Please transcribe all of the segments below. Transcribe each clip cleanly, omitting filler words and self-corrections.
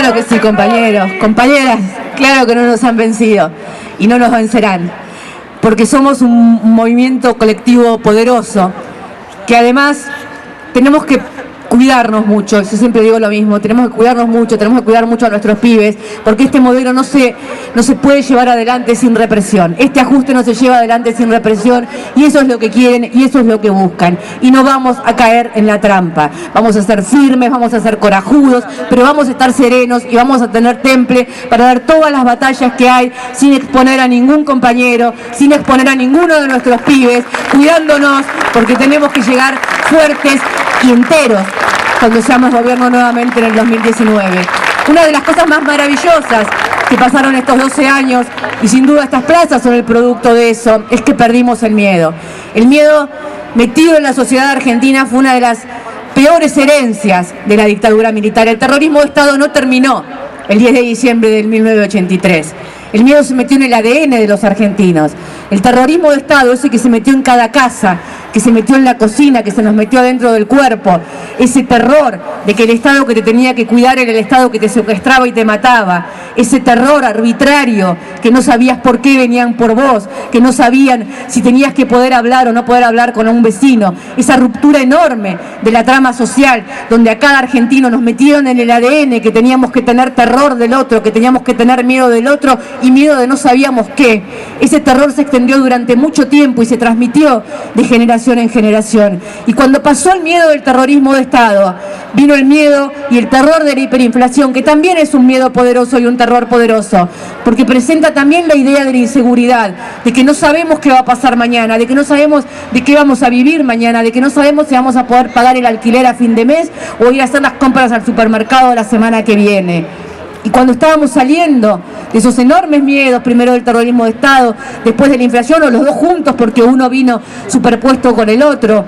Claro que sí, compañeros, compañeras, claro que no nos han vencido y no nos vencerán, porque somos un movimiento colectivo poderoso, que además tenemos que cuidarnos mucho. Yo siempre digo lo mismo, tenemos que cuidarnos mucho, tenemos que cuidar mucho a nuestros pibes, porque este modelo no se puede llevar adelante sin represión. Este ajuste no se lleva adelante sin represión, y eso es lo que quieren y eso es lo que buscan. Y no vamos a caer en la trampa. Vamos a ser firmes, vamos a ser corajudos, pero vamos a estar serenos y vamos a tener temple para dar todas las batallas que hay, sin exponer a ningún compañero, sin exponer a ninguno de nuestros pibes, cuidándonos, porque tenemos que llegar fuertes y enteros cuando seamos gobierno nuevamente en el 2019. Una de las cosas más maravillosas que pasaron estos 12 años, y sin duda estas plazas son el producto de eso, es que perdimos el miedo. El miedo metido en la sociedad argentina fue una de las peores herencias de la dictadura militar. El terrorismo de Estado no terminó el 10 de diciembre del 1983. El miedo se metió en el ADN de los argentinos. El terrorismo de Estado, ese que se metió en cada casa, que se metió en la cocina, que se nos metió dentro del cuerpo, ese terror de que el Estado que te tenía que cuidar era el Estado que te secuestraba y te mataba, ese terror arbitrario, que no sabías por qué venían por vos, que no sabían si tenías que poder hablar o no poder hablar con un vecino, esa ruptura enorme de la trama social, donde a cada argentino nos metieron en el ADN que teníamos que tener terror del otro, que teníamos que tener miedo del otro y miedo de no sabíamos qué. Ese terror se extendió durante mucho tiempo y se transmitió de generación en generación. Y cuando pasó el miedo del terrorismo de Estado, vino el miedo y el terror de la hiperinflación, que también es un miedo poderoso y un terror poderoso, porque presenta también la idea de la inseguridad, de que no sabemos qué va a pasar mañana, de que no sabemos de qué vamos a vivir mañana, de que no sabemos si vamos a poder pagar el alquiler a fin de mes o ir a hacer las compras al supermercado la semana que viene. Y cuando estábamos saliendo de esos enormes miedos, primero del terrorismo de Estado, después de la inflación, o los dos juntos porque uno vino superpuesto con el otro,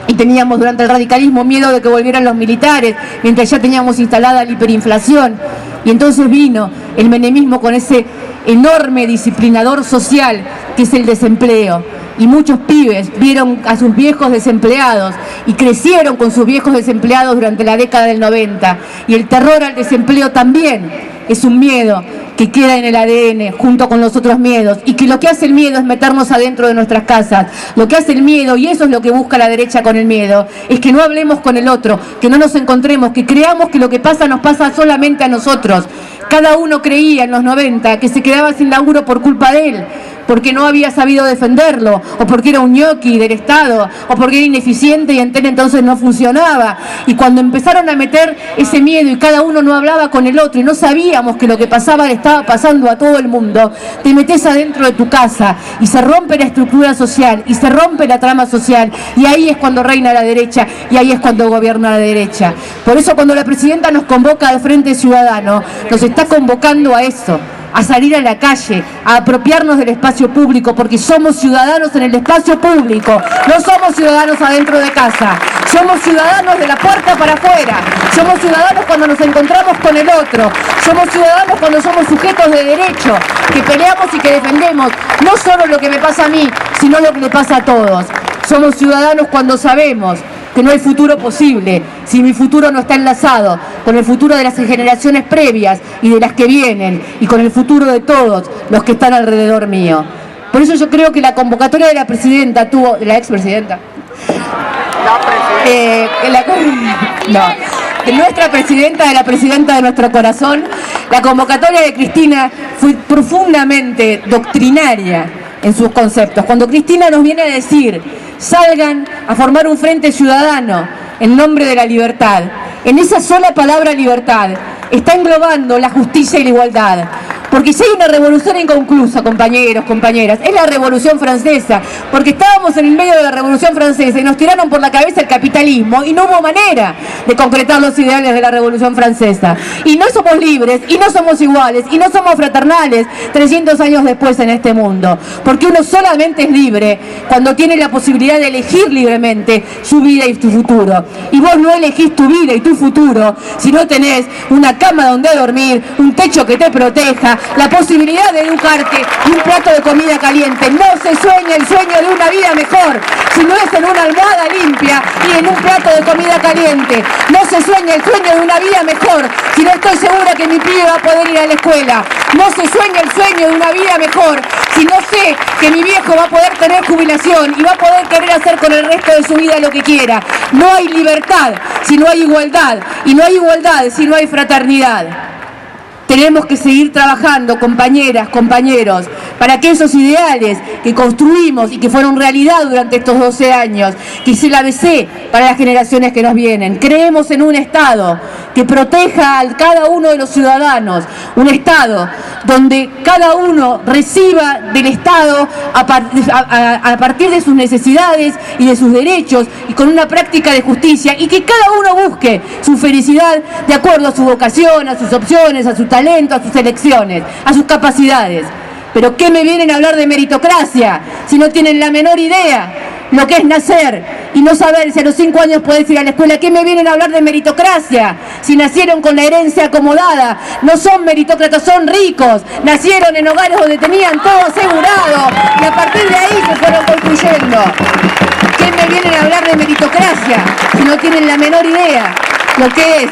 y teníamos durante el radicalismo miedo de que volvieran los militares, mientras ya teníamos instalada la hiperinflación, y entonces vino el menemismo con ese enorme disciplinador social que es el desempleo. Y muchos pibes vieron a sus viejos desempleados y crecieron con sus viejos desempleados durante la década del 90. Y el terror al desempleo también es un miedo que queda en el ADN junto con los otros miedos, y que lo que hace el miedo es meternos adentro de nuestras casas. Lo que hace el miedo, y eso es lo que busca la derecha con el miedo, es que no hablemos con el otro, que no nos encontremos, que creamos que lo que pasa nos pasa solamente a nosotros. Cada uno creía en los 90 que se quedaba sin laburo por culpa de él, porque no había sabido defenderlo, o porque era un ñoqui del Estado, o porque era ineficiente y entonces no funcionaba. Y cuando empezaron a meter ese miedo y cada uno no hablaba con el otro y no sabíamos que lo que pasaba le estaba pasando a todo el mundo, te metes adentro de tu casa y se rompe la estructura social y se rompe la trama social, y ahí es cuando reina la derecha y ahí es cuando gobierna la derecha. Por eso cuando la presidenta nos convoca al Frente Ciudadano, nos está convocando a eso, a salir a la calle, a apropiarnos del espacio público, porque somos ciudadanos en el espacio público, no somos ciudadanos adentro de casa, somos ciudadanos de la puerta para afuera, somos ciudadanos cuando nos encontramos con el otro, somos ciudadanos cuando somos sujetos de derecho, que peleamos y que defendemos no solo lo que me pasa a mí, sino lo que le pasa a todos. Somos ciudadanos cuando sabemos que no hay futuro posible si mi futuro no está enlazado con el futuro de las generaciones previas y de las que vienen, y con el futuro de todos los que están alrededor mío. Por eso yo creo que la convocatoria de la presidenta de la expresidenta, de nuestra presidenta, de la presidenta de nuestro corazón, la convocatoria de Cristina fue profundamente doctrinaria en sus conceptos. Cuando Cristina nos viene a decir: salgan a formar un frente ciudadano en nombre de la libertad, en esa sola palabra libertad está englobando la justicia y la igualdad. Porque si hay una revolución inconclusa, compañeros, compañeras, es la Revolución Francesa, porque estábamos en el medio de la Revolución Francesa y nos tiraron por la cabeza el capitalismo y no hubo manera de concretar los ideales de la Revolución Francesa. Y no somos libres, y no somos iguales, y no somos fraternales 300 años después en este mundo, porque uno solamente es libre cuando tiene la posibilidad de elegir libremente su vida y su futuro. Y vos no elegís tu vida y tu futuro si no tenés una cama donde dormir, un techo que te proteja, la posibilidad de educarte y un plato de comida caliente. No se sueña el sueño de una vida mejor si no es en una almohada limpia y en un plato de comida caliente. No se sueña el sueño de una vida mejor si no estoy segura que mi pibe va a poder ir a la escuela. No se sueña el sueño de una vida mejor si no sé que mi viejo va a poder tener jubilación y va a poder querer hacer con el resto de su vida lo que quiera. No hay libertad si no hay igualdad, y no hay igualdad si no hay fraternidad. Tenemos que seguir trabajando, compañeras, compañeros, para que esos ideales que construimos y que fueron realidad durante estos 12 años, que es el ABC para las generaciones que nos vienen. Creemos en un Estado que proteja a cada uno de los ciudadanos, un Estado donde cada uno reciba del Estado a partir de sus necesidades y de sus derechos y con una práctica de justicia, y que cada uno busque su felicidad de acuerdo a su vocación, a sus opciones, a su talento, a sus elecciones, a sus capacidades. Pero ¿qué me vienen a hablar de meritocracia si no tienen la menor idea lo que es nacer y no saber si a los 5 años podés ir a la escuela? ¿Qué me vienen a hablar de meritocracia si nacieron con la herencia acomodada? No son meritócratas, son ricos, nacieron en hogares donde tenían todo asegurado y a partir de ahí se fueron construyendo. ¿Qué me vienen a hablar de meritocracia si no tienen la menor idea lo que es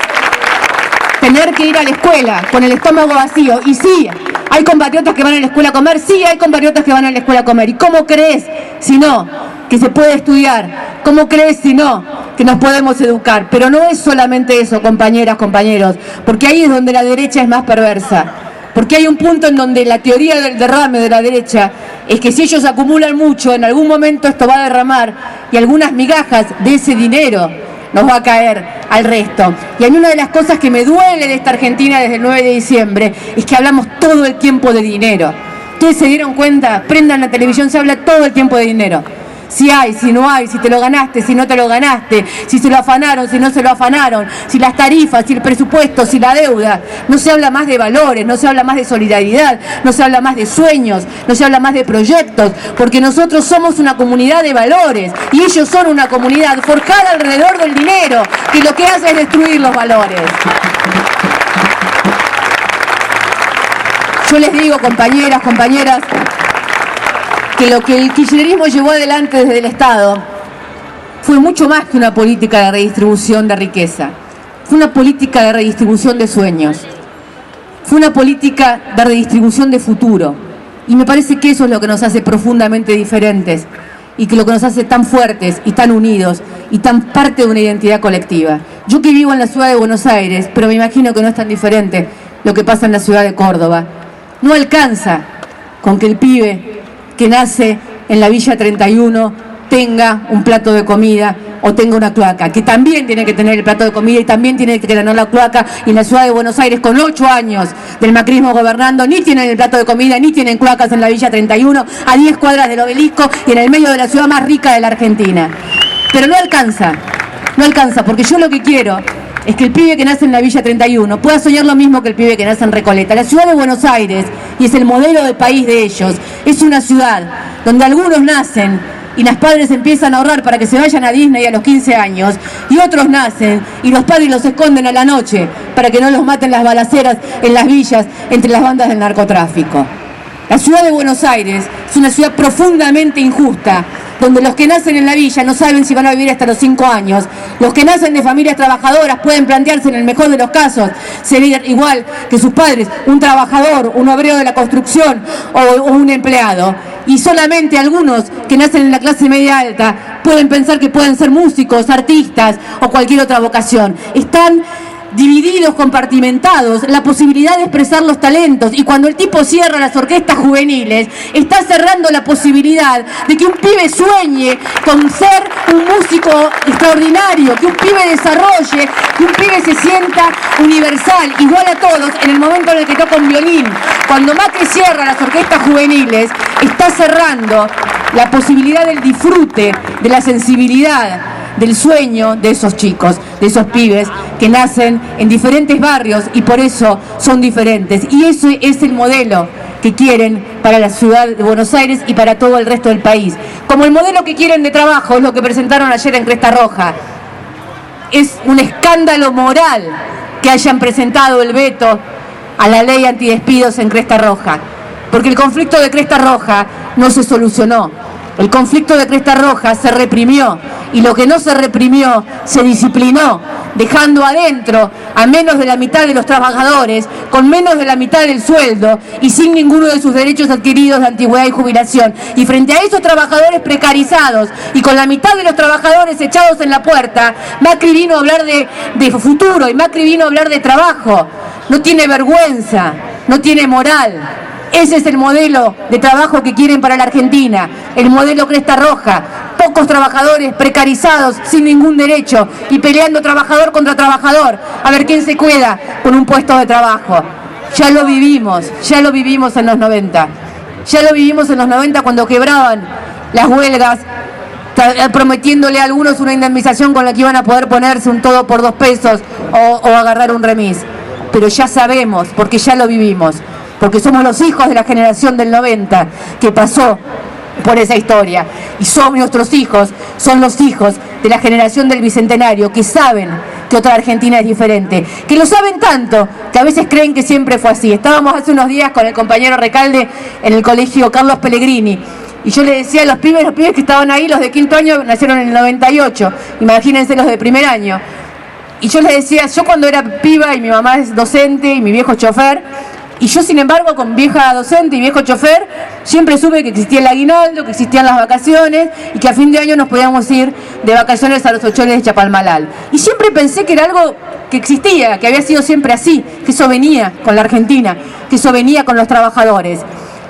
tener que ir a la escuela con el estómago vacío? Y sí, hay compatriotas que van a la escuela a comer, sí, hay compatriotas que van a la escuela a comer. ¿Y cómo crees, si no, que se puede estudiar? ¿Cómo crees, si no, que nos podemos educar? Pero no es solamente eso, compañeras, compañeros, porque ahí es donde la derecha es más perversa. Porque hay un punto en donde la teoría del derrame de la derecha es que si ellos acumulan mucho, en algún momento esto va a derramar y algunas migajas de ese dinero nos va a caer al resto. Y a mí una de las cosas que me duele de esta Argentina desde el 9 de diciembre es que hablamos todo el tiempo de dinero. ¿Ustedes se dieron cuenta? Prendan la televisión, se habla todo el tiempo de dinero. Si hay, si no hay, si te lo ganaste, si no te lo ganaste, si se lo afanaron, si no se lo afanaron, si las tarifas, si el presupuesto, si la deuda. No se habla más de valores, no se habla más de solidaridad, no se habla más de sueños, no se habla más de proyectos, porque nosotros somos una comunidad de valores y ellos son una comunidad forjada alrededor del dinero, que lo que hace es destruir los valores. Yo les digo, compañeras, que lo que el kirchnerismo llevó adelante desde el Estado fue mucho más que una política de redistribución de riqueza. Fue una política de redistribución de sueños. Fue una política de redistribución de futuro. Y me parece que eso es lo que nos hace profundamente diferentes y que lo que nos hace tan fuertes y tan unidos y tan parte de una identidad colectiva. Yo que vivo en la ciudad de Buenos Aires, pero me imagino que no es tan diferente lo que pasa en la ciudad de Córdoba. No alcanza con que el pibe que nace en la Villa 31 tenga un plato de comida o tenga una cloaca, que también tiene que tener el plato de comida y también tiene que tener la cloaca, y en la ciudad de Buenos Aires, con 8 años del macrismo gobernando, ni tienen el plato de comida, ni tienen cloacas en la Villa 31, a 10 cuadras del Obelisco y en el medio de la ciudad más rica de la Argentina. Pero no alcanza, porque yo lo que quiero es que el pibe que nace en la Villa 31 pueda soñar lo mismo que el pibe que nace en Recoleta. La ciudad de Buenos Aires, y es el modelo de país de ellos, es una ciudad donde algunos nacen y las padres empiezan a ahorrar para que se vayan a Disney a los 15 años, y otros nacen y los padres los esconden a la noche para que no los maten las balaceras en las villas entre las bandas del narcotráfico. La ciudad de Buenos Aires es una ciudad profundamente injusta, donde los que nacen en la villa no saben si van a vivir hasta los 5 años. Los que nacen de familias trabajadoras pueden plantearse, en el mejor de los casos, ser igual que sus padres, un trabajador, un obrero de la construcción o un empleado. Y solamente algunos que nacen en la clase media alta pueden pensar que pueden ser músicos, artistas o cualquier otra vocación. Están divididos, compartimentados, la posibilidad de expresar los talentos, y cuando el tipo cierra las orquestas juveniles, está cerrando la posibilidad de que un pibe sueñe con ser un músico extraordinario, que un pibe desarrolle, que un pibe se sienta universal, igual a todos, en el momento en el que toca un violín. Cuando Macri cierra las orquestas juveniles, está cerrando la posibilidad del disfrute, de la sensibilidad, del sueño de esos chicos, de esos pibes que nacen en diferentes barrios y por eso son diferentes. Y eso es el modelo que quieren para la ciudad de Buenos Aires y para todo el resto del país. Como el modelo que quieren de trabajo es lo que presentaron ayer en Cresta Roja. Es un escándalo moral que hayan presentado el veto a la ley antidespidos en Cresta Roja, porque el conflicto de Cresta Roja no se solucionó El conflicto de Cresta Roja se reprimió y lo que no se reprimió se disciplinó, dejando adentro a menos de la mitad de los trabajadores, con menos de la mitad del sueldo y sin ninguno de sus derechos adquiridos de antigüedad y jubilación. Y frente a esos trabajadores precarizados y con la mitad de los trabajadores echados en la puerta, Macri vino a hablar de futuro y Macri vino a hablar de trabajo. No tiene vergüenza, no tiene moral. Ese es el modelo de trabajo que quieren para la Argentina, el modelo Cresta Roja. Pocos trabajadores precarizados, sin ningún derecho, y peleando trabajador contra trabajador, a ver quién se queda con un puesto de trabajo. Ya lo vivimos en los 90. Ya lo vivimos en los 90 cuando quebraban las huelgas, prometiéndole a algunos una indemnización con la que iban a poder ponerse un todo por 2 pesos o agarrar un remis. Pero ya sabemos, porque ya lo vivimos, porque somos los hijos de la generación del 90 que pasó por esa historia, y son nuestros hijos, son los hijos de la generación del Bicentenario, que saben que otra Argentina es diferente, que lo saben tanto, que a veces creen que siempre fue así. Estábamos hace unos días con el compañero Recalde en el colegio Carlos Pellegrini, y yo le decía a los pibes que estaban ahí, los de 5º año nacieron en el 98, imagínense los de primer año, y yo les decía, yo cuando era piba y mi mamá es docente y mi viejo es chofer, y yo, sin embargo, con vieja docente y viejo chofer, siempre supe que existía el aguinaldo, que existían las vacaciones y que a fin de año nos podíamos ir de vacaciones a los Ochones de Chapalmalal. Y siempre pensé que era algo que existía, que había sido siempre así, que eso venía con la Argentina, que eso venía con los trabajadores.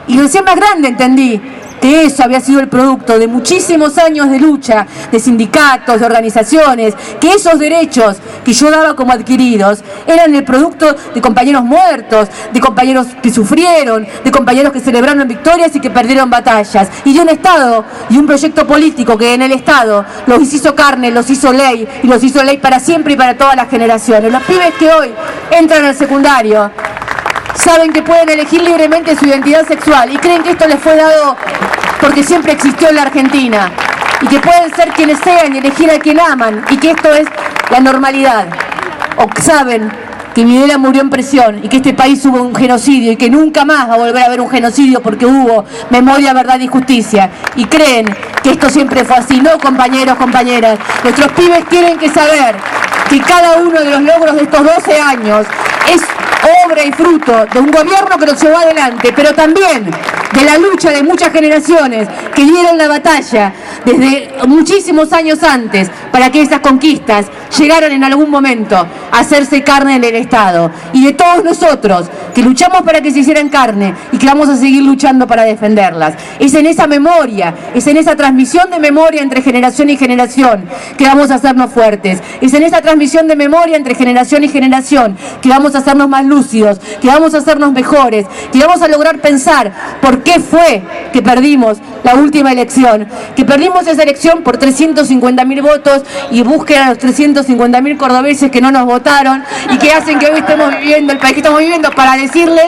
Y recién más grande entendí que eso había sido el producto de muchísimos años de lucha, de sindicatos, de organizaciones, que esos derechos que yo daba como adquiridos eran el producto de compañeros muertos, de compañeros que sufrieron, de compañeros que celebraron victorias y que perdieron batallas, y de un Estado y un proyecto político que en el Estado los hizo carne, los hizo ley, y los hizo ley para siempre y para todas las generaciones. Los pibes que hoy entran al secundario saben que pueden elegir libremente su identidad sexual y creen que esto les fue dado porque siempre existió en la Argentina, y que pueden ser quienes sean y elegir a quien aman, y que esto es la normalidad. O saben que Videla murió en prisión y que este país hubo un genocidio y que nunca más va a volver a haber un genocidio porque hubo memoria, verdad y justicia, y creen que esto siempre fue así. No, compañeros, compañeras, nuestros pibes tienen que saber que cada uno de los logros de estos 12 años es obra y fruto de un gobierno que nos llevó adelante, pero también de la lucha de muchas generaciones que dieron la batalla desde muchísimos años antes para que esas conquistas llegaran en algún momento a hacerse carne en el Estado, y de todos nosotros que luchamos para que se hicieran carne y que vamos a seguir luchando para defenderlas. Es en esa memoria, es en esa transmisión de memoria entre generación y generación que vamos a hacernos fuertes, es en esa transmisión de memoria entre generación y generación que vamos a hacernos más lúcidos, que vamos a hacernos mejores, que vamos a lograr pensar por qué fue que perdimos la última elección, que perdimos esa elección por 350.000 votos, y busquen a los 350.000 cordobeses que no nos votaron y que hacen que hoy estemos viviendo el país que estamos viviendo, para decirles,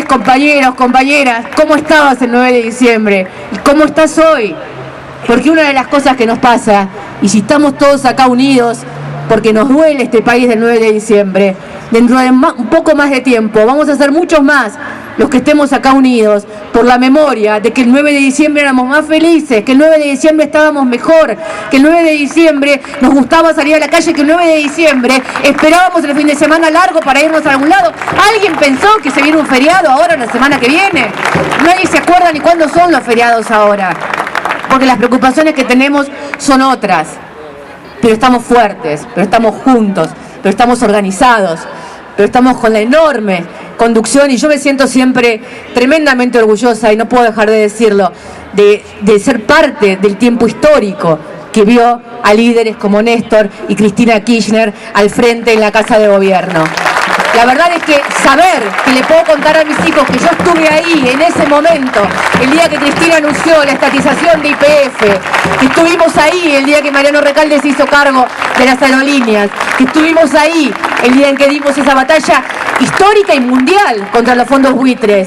compañeros, compañeras, ¿cómo estabas el 9 de diciembre? ¿Y cómo estás hoy? Porque una de las cosas que nos pasa, y si estamos todos acá unidos, porque nos duele este país del 9 de diciembre, dentro de un poco más de tiempo vamos a ser muchos más los que estemos acá unidos por la memoria de que el 9 de diciembre éramos más felices, que el 9 de diciembre estábamos mejor, que el 9 de diciembre nos gustaba salir a la calle, que el 9 de diciembre esperábamos el fin de semana largo para irnos a algún lado. ¿Alguien pensó que se viene un feriado ahora la semana que viene? Nadie se acuerda ni cuándo son los feriados ahora, porque las preocupaciones que tenemos son otras. Pero estamos fuertes, pero estamos juntos, pero estamos organizados, pero estamos con la enorme conducción, y yo me siento siempre tremendamente orgullosa, y no puedo dejar de decirlo, de ser parte del tiempo histórico que vio a líderes como Néstor y Cristina Kirchner al frente en la Casa de Gobierno. La verdad es que saber que le puedo contar a mis hijos que yo estuve ahí en ese momento, el día que Cristina anunció la estatización de YPF, que estuvimos ahí el día que Mariano Recalde se hizo cargo de las aerolíneas, que estuvimos ahí el día en que dimos esa batalla histórica y mundial contra los fondos buitres,